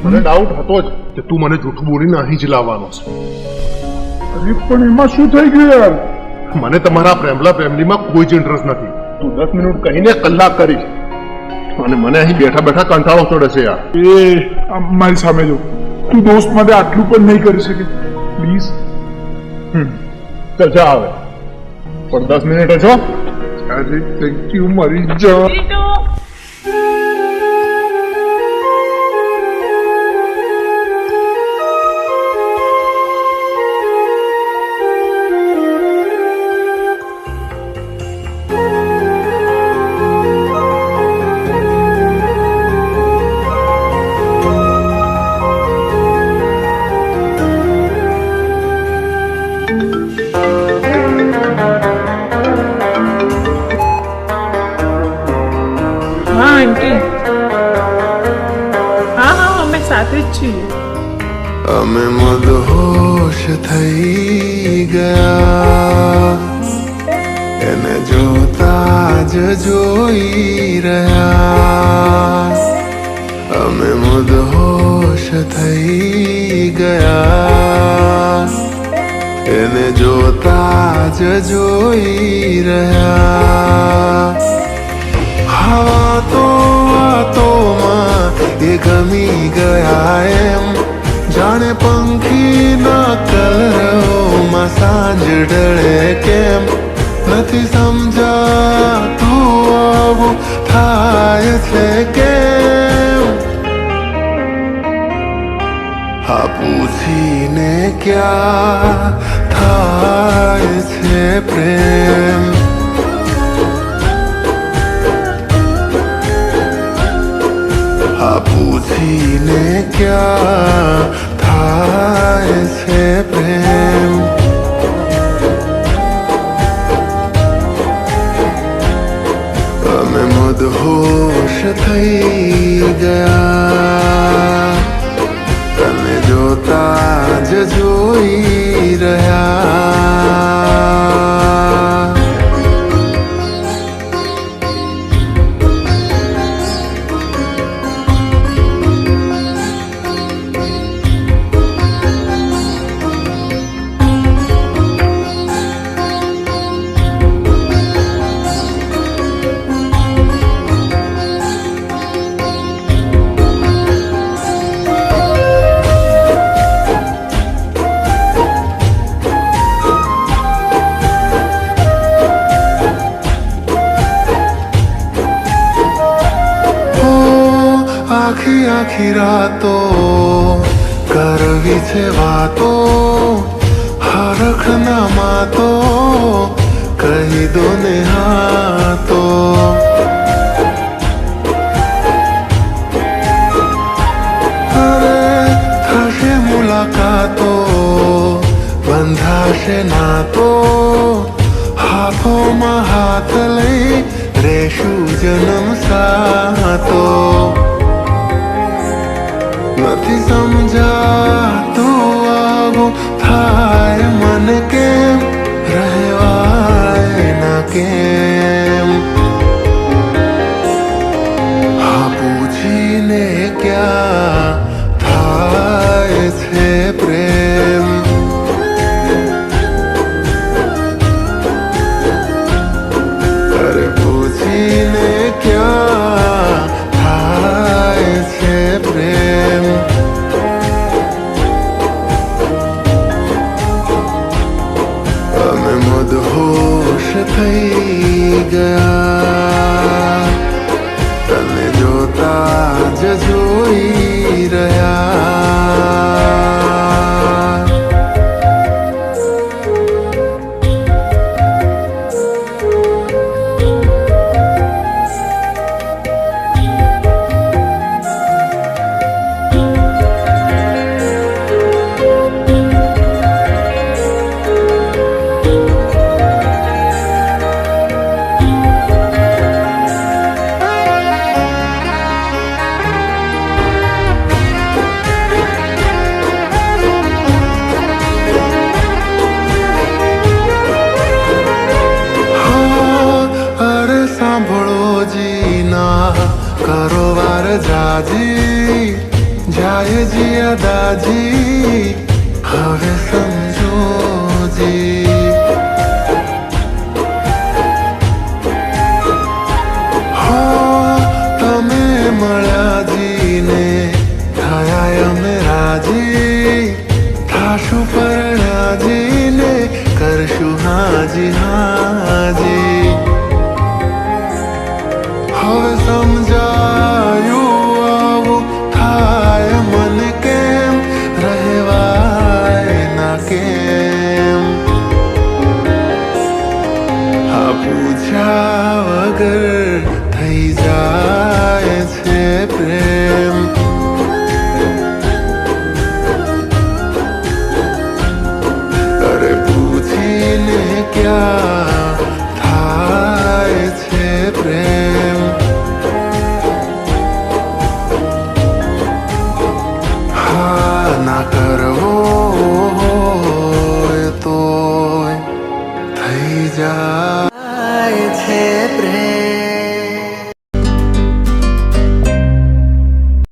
મને ડાઉટ હતો જ કે તું મને જૂઠું બોલીને અહીં જ લાવવાનો છે. અરે પણ એમાં શું થઈ ગયું યાર? મને તમારા પ્રેમલીમાં કોઈ જ ઇન્ટરેસ્ટ નથી. તું 10 મિનિટ કહીને કલાક કરીશ અને મને અહીં બેઠા બેઠા કંટાળો ચડે છે યાર. મારી સામે જો, તું દોસ્ત માટે આટલું પણ નહીં કરી શકે પ્લીઝ. ચાલ જા આવે પણ 10 મિનિટ છો. અરે થેન્ક યુ મારી જાન. અમે મદહોશ થઈ ગયા, એને જોતા જ જોઈ રહ્યા. અમે મદહોશ થઈ ગયા, એને જોતા જ જોઈ રહ્યા. હવા તો વાતોમાં એ ગમી ગયા એમ, જાણે પંખીના કલરોમાં સાંજ ઢળે કેમ. નથી સમજાતું આવું થાય છે કેમ. હા પૂછીને ક્યાં થાય છે પ્રેમ. હા પૂછીને ક્યાં થાય છે પ્રેમ. અમે મદહોશ થઈ ગયા, તને જોતા જ જોઈ રહ્યા. આખી આખી રાતો કરવી છે વાતો, હરખના માતો કહી દો ને હા તો. અરે થશે મુલાકાતો, બંધાશે નાતો, હાથોમાં હાથ લઈ રેશું જન્મ સાતો. નથી સમજાતું આવું થાય મને કેમ, રહેવાય ના કેમ. હા પૂછીને ક્યાં થાય છે પ્રેમ. અરે પૂછીને ક્યાં થાય છે પ્રેમ. અમે મદહોશ થઈ ગયા, તને જોતા જ જોઈ રહ્યા. આવશું પરણાજીને કરશું હાજી હાજી હવે સમજાયું આવું થાય મને કેમ રહેવાય ના કેમ આ પૂછ્યા વગર થઈ જાય છે પ્રેમ